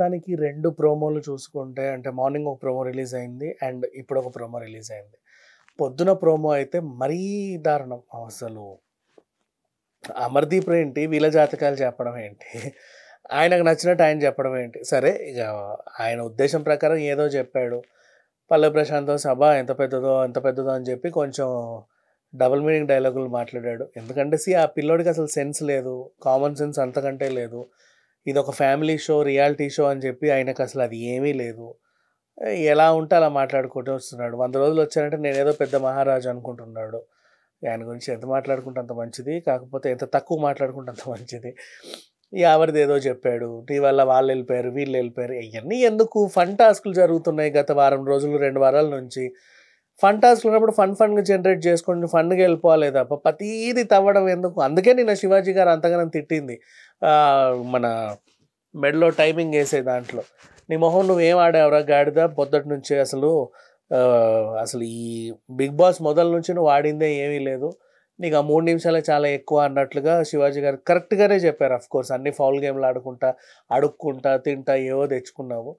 మొత్తానికి 2 ప్రోమోలు చూసుకుంటే అంటే మార్నింగ్ ఒక ప్రోమో రిలీజ్ అయింది. అండ్ ఇప్పుడు ఒక ప్రోమో రిలీజ్ అయింది. పొద్దున ప్రోమో అయితే మరీ దారుణం అసలు. అమర్‌దీప్ ఏంటి, వీళ్ళ జాతకాలు చెప్పడం ఏంటి, ఆయనకు నచ్చినట్టు ఆయన చెప్పడం ఏంటి. సరే ఇక ఆయన ఉద్దేశం ప్రకారం ఏదో చెప్పాడు. పల్లవి ప్రశాంత్‌తో సభ ఎంత పెద్దదో, ఎంత పెద్దదో అని చెప్పి కొంచెం డబుల్ మీనింగ్ డైలాగులు మాట్లాడాడు. ఎందుకంటే ఆ పిల్లోడికి అసలు సెన్స్ లేదు. కామన్ సెన్స్ అంతకంటే లేదు. ఇదొక ఫ్యామిలీ షో, రియాలిటీ షో అని చెప్పి ఆయనకు అసలు అది ఏమీ లేదు. ఎలా ఉంటే అలా మాట్లాడుకుంటూ వస్తున్నాడు. 100 రోజులు వచ్చారంటే నేనేదో పెద్ద మహారాజు అనుకుంటున్నాడు. ఆయన గురించి ఎంత మాట్లాడుకుంటే అంత మంచిది. కాకపోతే ఎంత తక్కువ మాట్లాడుకుంటే అంత మంచిది. ఎవరిదేదో చెప్పాడు. నీ వల్ల వాళ్ళెళ్ళిపోయారు, వీళ్ళెళ్ళిపోయారు. ఇయన్నీ ఎందుకు? ఫన్ టాస్క్‌లు జరుగుతున్నాయి గత వారం రోజులు, 2 వారాల నుంచి. ఫన్ టాస్క్‌లు ఉన్నప్పుడు ఫన్‌గా జనరేట్ చేసుకొని ఫన్‌గా వెళ్ళిపోవాలే తప్ప ప్రతీది తవ్వడం ఎందుకు? అందుకే నిన్న శివాజీ గారు అంతగానం తిట్టింది. మన మెడలో టైమింగ్ ఏసే దాంట్లో. నీ మొహం నువ్వేం ఆడావురా గాడిద పొద్దుటి నుంచి అసలు ఈ 'బిగ్ బాస్' మొదలు నుంచి నువ్వు ఆడిందే ఏమీ లేదు. నీకు ఆ 3 నిమిషాలే చాలా ఎక్కువ అన్నట్లుగా శివాజీ గారు కరెక్ట్‌గానే చెప్పారు. ఆఫ్‌కోర్స్ అన్ని ఫౌల్ గేమ్‌లు ఆడుకుంటా, అడుక్కుంటా, తింటా ఏవో తెచ్చుకున్నావు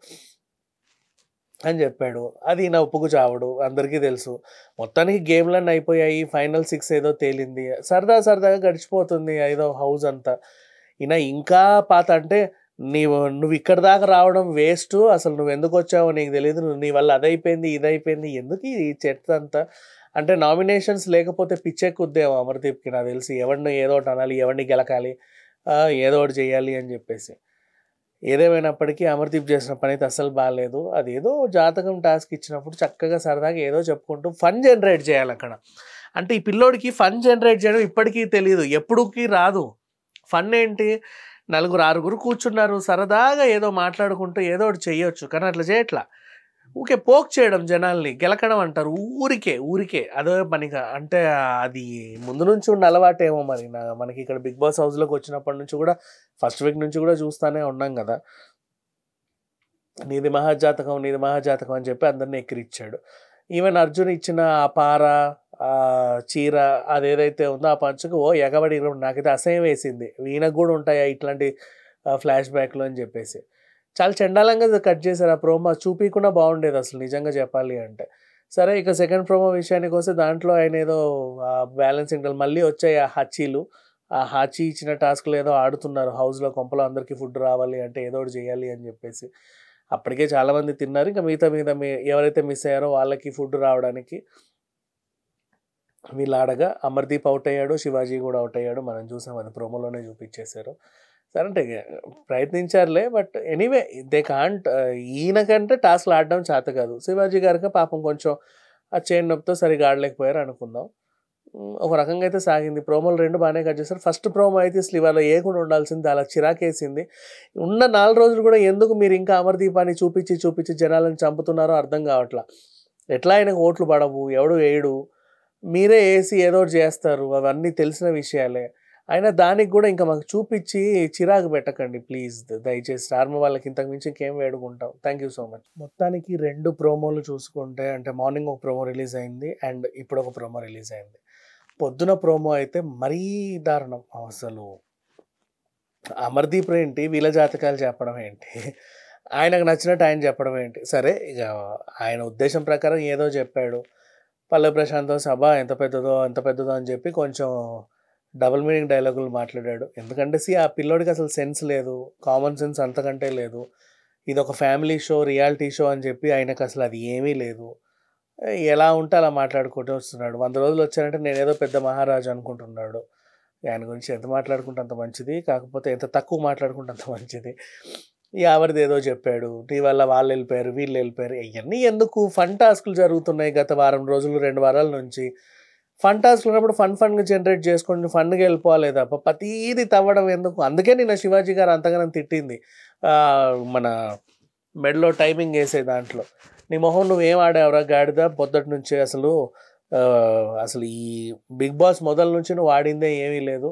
అని చెప్పాడు. అది నవ్వుకు చావడు. అందరికీ తెలుసు. మొత్తానికి గేమ్‌లన్నీ అయిపోయాయి. ఫైనల్ 6 ఏదో తేలింది. సరదాగా గడిచిపోతుంది ఏదో హౌస్ అంతా. ఇంకా పాత అంటే నువ్వు ఇక్కడి దాకా రావడం వేస్టు. అసలు నువ్వెందుకొచ్చావో నీకు తెలీదు. నీ వల్ల అదైపోయింది, ఇదైపోయింది. ఎందుకు ఈ చెత్తంతా? అంటే నామినేషన్స్ లేకపోతే పిచ్చెక్కుద్దేమో అమర్‌దీప్‌కి నాకు తెలిసి. ఎవడినో ఏదో ఒకటి అనాలి, ఎవడిని గెలకాలి, ఏదో ఒకటి చేయాలి అని చెప్పేసి. ఏదేమైనప్పటికీ అమర్‌దీప్ చేసిన పనైతే అస్సలు బాలేదు. అదేదో జాతకం టాస్క్ ఇచ్చినప్పుడు చక్కగా సరదాగా ఏదో చెప్పుకుంటూ ఫన్ జనరేట్ చేయాలక్కడ. అంటే ఈ పిల్లోడికి ఫన్ జనరేట్ చేయడం ఇప్పటికీ తెలీదు. ఎప్పుడుకి రాదు. ఫన్ ఏంటి? నలుగురు, ఆరుగురు కూర్చున్నారు. సరదాగా ఏదో మాట్లాడుకుంటూ ఏదో ఒకటి చెయ్యొచ్చు. కానీ అట్లా చేయట్లా. ఊరికే పోక్ చేయడం జనాల్ని. గెలకడం అంటారు. ఊరికే అదే పనిగా. అంటే అది ముందు నుంచి ఉన్న అలవాటేమో మరి. మనకి ఇక్కడ 'బిగ్ బాస్' హౌస్‌లోకి వచ్చినప్పటి నుంచి కూడా ఫస్ట్ వీక్ నుంచి కూడా చూస్తానే ఉన్నాం కదా! నీది మహాజాతకం అని చెప్పి అందరిని ఎక్కిరిచ్చాడు. ఈవెన్ అర్జున్ ఇచ్చిన ఆ పార, చీర అదేదైతే ఉందో ఆ పంచుకు ఎగబడి నాకైతే అసహ్యం వేసింది. ఈయనకు కూడా ఉంటాయా ఇట్లాంటి ఫ్లాష్ బ్యాక్‌లు అని చెప్పేసి. చాలా చండాలంగా కట్ చేశారు ఆ ప్రోమో. చూపియకుండా బాగుండేది అసలు నిజంగా చెప్పాలి అంటే. సరే ఇక సెకండ్ ప్రోమో విషయానికొస్తే దాంట్లో ఆయన ఏదో బ్యాలెన్సింగ్ మళ్ళీ వచ్చాయి ఆ హచ్చీలు. ఆ హాచీ ఇచ్చిన టాస్క్‌లు ఏదో ఆడుతున్నారు. హౌస్‌లో కొంపలో అందరికీ ఫుడ్ రావాలి అంటే ఏదో ఒకటి చేయాలి అని చెప్పేసి. అప్పటికే చాలామంది తిన్నారు. ఇంకా మిగతా ఎవరైతే మిస్ అయ్యారో వాళ్ళకి ఫుడ్ రావడానికి వీళ్ళు ఆడగా అమర్‌దీప్ అవుట్ అయ్యాడు. శివాజీ కూడా అవుట్ అయ్యాడు. మనం చూసాం అది ప్రోమోలోనే చూపించేశారు. సరే అంటే ప్రయత్నించారులే. బట్ ఎనీవే దే కాంట్ ఈయనకంటే టాస్క్‌లు ఆడడం చేత కాదు. శివాజీ గారికి పాపం కొంచెం ఆ చేయి నొప్పితో సరిగ్గా ఆడలేకపోయారు అనుకుందాం. ఒక రకంగా అయితే సాగింది. ప్రోమోలు 2 బాగానే కట్ చేశారు. ఫస్ట్ ప్రోమో అయితే అసలు ఇవాళ ఏయకుండా ఉండాల్సింది. అలా చిరాకేసింది. ఉన్న 4 రోజులు కూడా ఎందుకు మీరు ఇంకా అమర్‌దీపాన్ని చూపించి జనాలను చంపుతున్నారో అర్థం కావట్లా. ఎట్లా ఆయనకు ఓట్లు పడవు, ఎవడు వేయడు. మీరే ఏసి ఏదో ఒకటి చేస్తారు. అవన్నీ తెలిసిన విషయాలే. అయినా దానికి కూడా ఇంకా మాకు చూపించి చిరాకు పెట్టకండి ప్లీజ్. దయచేసి స్టార్మా వాళ్ళకి ఇంతకు మించి ఇంకేం వేడుకుంటాం. Thank you so much. మొత్తానికి 2 ప్రోమోలు చూసుకుంటే అంటే మార్నింగ్ ఒక ప్రోమో రిలీజ్ అయింది. అండ్ ఇప్పుడు ఒక ప్రోమో రిలీజ్ అయింది. పొద్దున ప్రోమో అయితే మరీ దారుణం అసలు. అమర్‌దీప్ ఏంటి, వీళ్ళ జాతకాలు చెప్పడం ఏంటి, ఆయనకు నచ్చినట్టు ఆయన చెప్పడం ఏంటి. సరే ఇక ఆయన ఉద్దేశం ప్రకారం ఏదో చెప్పాడు. పల్లవి ప్రశాంత్‌తో సభ ఎంత పెద్దదో, ఎంత పెద్దదో అని చెప్పి కొంచెం డబుల్ మీనింగ్ డైలాగులు మాట్లాడాడు. ఎందుకంటే ఆ పిల్లోడికి అసలు సెన్స్ లేదు. కామన్ సెన్స్ అంతకంటే లేదు. ఇదొక ఫ్యామిలీ షో, రియాలిటీ షో అని చెప్పి ఆయనకు అసలు అది ఏమీ లేదు. ఎలా ఉంటే అలా మాట్లాడుకుంటూ వస్తున్నాడు. 100 రోజులు వచ్చారంటే నేనేదో పెద్ద మహారాజు అనుకుంటున్నాడు. ఆయన గురించి ఎంత మాట్లాడుకుంటే అంత మంచిది. కాకపోతే ఎంత తక్కువ మాట్లాడుకుంటే అంత మంచిది. ఎవరిదేదో చెప్పాడు. నీ వల్ల వాళ్ళెళ్ళిపోయారు, వీళ్ళెళ్ళిపోయారు. ఇయన్నీ ఎందుకు? ఫన్ టాస్క్‌లు జరుగుతున్నాయి గత వారం రోజులు, 2 వారాల నుంచి. ఫన్ టాస్క్‌లు ఉన్నప్పుడు ఫన్‌గా జనరేట్ చేసుకొని ఫన్‌గా వెళ్ళిపోవాలే తప్ప ప్రతీది తవ్వడం ఎందుకు? అందుకే నిన్న శివాజీ గారు అంతగానం తిట్టింది. మన మెడలో టైమింగ్ ఏసే దాంట్లో. నీ మొహం నువ్వేం ఆడావురా గాడిద పొద్దుటి నుంచి అసలు ఈ 'బిగ్ బాస్' మొదలు నుంచి నువ్వు ఆడిందే ఏమీ లేదు.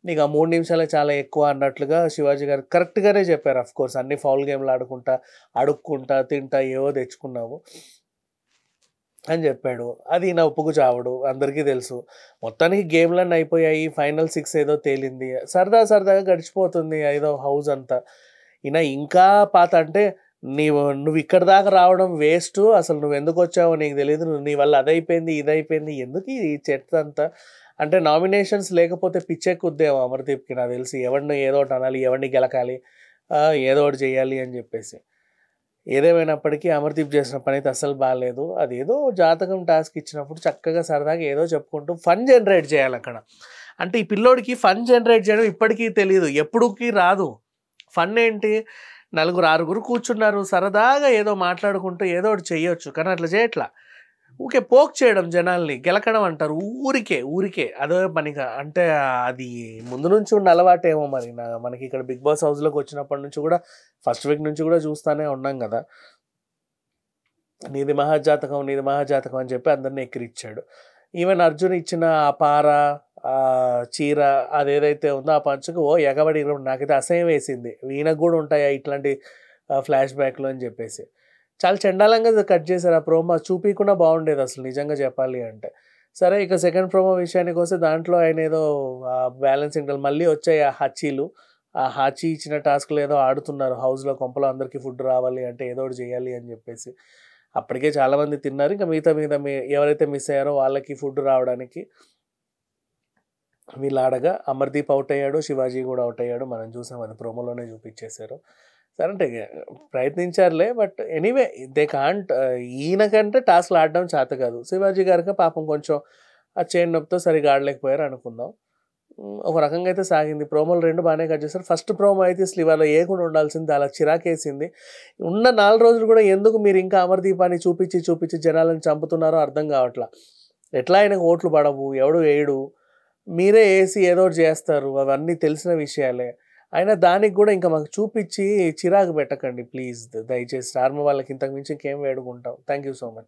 నీకు ఆ 3 నిమిషాలే చాలా ఎక్కువ అన్నట్లుగా శివాజీ గారు కరెక్ట్‌గానే చెప్పారు. ఆఫ్‌కోర్స్ అన్ని ఫౌల్ గేమ్‌లు ఆడుకుంటా, అడుక్కుంటా, తింటా ఏవో తెచ్చుకున్నావు అని చెప్పాడు. అది నవ్వుకు చావడు. అందరికీ తెలుసు. మొత్తానికి గేమ్‌లన్నీ అయిపోయాయి. ఫైనల్ 6 ఏదో తేలింది. సరదాగా గడిచిపోతుంది ఏదో హౌస్ అంతా. ఈయన ఇంకా పాత అంటే నువ్వు ఇక్కడ దాకా రావడం వేస్ట్, అసలు నువ్వు ఎందుకు వచ్చావో నీకు తెలియదు, నీ వల్ల అదైపోయింది ఇదైపోయింది, ఎందుకు ఈ చెత్త అంతా అంటే నామినేషన్స్ లేకపోతే పిచ్చెక్కుద్దేమో అమర్దీప్కి నాకు తెలిసి, ఎవరిని ఏదో ఒకటి అనాలి, ఎవరిని గెలకాలి, ఏదో ఒకటి చేయాలి అని చెప్పేసి. ఏదేమైనప్పటికీ అమర్దీప్ చేసిన పని అయితే అస్సలు బాగాలేదు. అది ఏదో జాతకం టాస్క్ ఇచ్చినప్పుడు చక్కగా సరదాగా ఏదో చెప్పుకుంటూ ఫన్ జనరేట్ చేయాలి అక్కడ. అంటే ఈ పిల్లోడికి ఫన్ జనరేట్ చేయడం ఇప్పటికీ తెలియదు, ఎప్పుడుకి రాదు. ఫన్ ఏంటి, నలుగురు ఆరుగురు కూర్చున్నారు సరదాగా ఏదో మాట్లాడుకుంటూ ఏదో ఒకటి చెయ్యొచ్చు, కానీ అట్లా చేయట్లా. ఊరికే పోక్ చేయడం, జనాల్ని గెలకడం అంటారు, ఊరికే అదే పనిగా. అంటే అది ముందు నుంచి ఉన్న అలవాటేమో మరి. మనకి ఇక్కడ బిగ్ బాస్ హౌస్లోకి వచ్చినప్పటి నుంచి కూడా ఫస్ట్ వీక్ నుంచి కూడా చూస్తూనే ఉన్నాం కదా, నీది మహాజాతకం అని చెప్పి అందరినీ ఎక్కిరిచ్చాడు. ఈవెన్ అర్జున్ ఇచ్చిన ఆ పార, ఆ చీర, అదేదైతే ఉందో ఆ పంచుకు ఎగబడి నాకైతే అసహ్యం వేసింది. ఈయనకు కూడా ఉంటాయా ఇట్లాంటి ఫ్లాష్ బ్యాక్లు అని చెప్పేసి. చాలా చండాలంగా కట్ చేశారు ఆ ప్రోమో, చూపించకుండా బాగుండేది అసలు నిజంగా చెప్పాలి అంటే. సరే, ఇక సెకండ్ ప్రోమో విషయానికి వస్తే దాంట్లో ఆయన ఏదో బ్యాలెన్సింగ్ మళ్ళీ వచ్చాయి ఆ హచ్చీలు. ఆ హాచీ ఇచ్చిన టాస్క్లు ఏదో ఆడుతున్నారు హౌస్లో, కొంపలో అందరికీ ఫుడ్ రావాలి అంటే ఏదో ఒకటి చేయాలి అని చెప్పేసి. అప్పటికే చాలామంది తిన్నారు, ఇంకా మిగతా ఎవరైతే మిస్ అయ్యారో వాళ్ళకి ఫుడ్ రావడానికి వీళ్ళు ఆడగా అమర్దీప్ అవుట్ అయ్యాడు, శివాజీ కూడా అవుట్ అయ్యాడు. మనం చూసాం, అది ప్రోమోలోనే చూపించేశారు. సరే అంటే ప్రయత్నించారులే, బట్ ఎనీవే దే కాంట్. ఈయనకంటే టాస్క్లు ఆడడం చేత కాదు, శివాజీ గారికి పాపం కొంచెం ఆ చైన్ నొప్పితో సరిగా ఆడలేకపోయారు అనుకుందాం. ఒక రకంగా అయితే సాగింది. ప్రోమోలు 2 బాగానే కట్ చేశారు. ఫస్ట్ ప్రోమో అయితే అసలు ఇవాళ ఏకుండా ఉండాల్సింది, అలా చిరాకేసింది. ఉన్న 4 రోజులు కూడా ఎందుకు మీరు ఇంకా అమర్దీపాన్ని చూపించి జనాలను చంపుతున్నారో అర్థం కావట్లా. ఎట్లా ఆయనకు ఓట్లు పడవు, ఎవడు వేయడు, మీరే వేసి ఏదో ఒకటి చేస్తారు, అవన్నీ తెలిసిన విషయాలే. అయినా దానికి కూడా ఇంకా మాకు చూపించి చిరాకు పెట్టకండి ప్లీజ్, దయచేసి. స్టార్ మా వాళ్ళకి ఇంతకు మించి ఇంకేం వేడుకుంటాం. Thank you so much.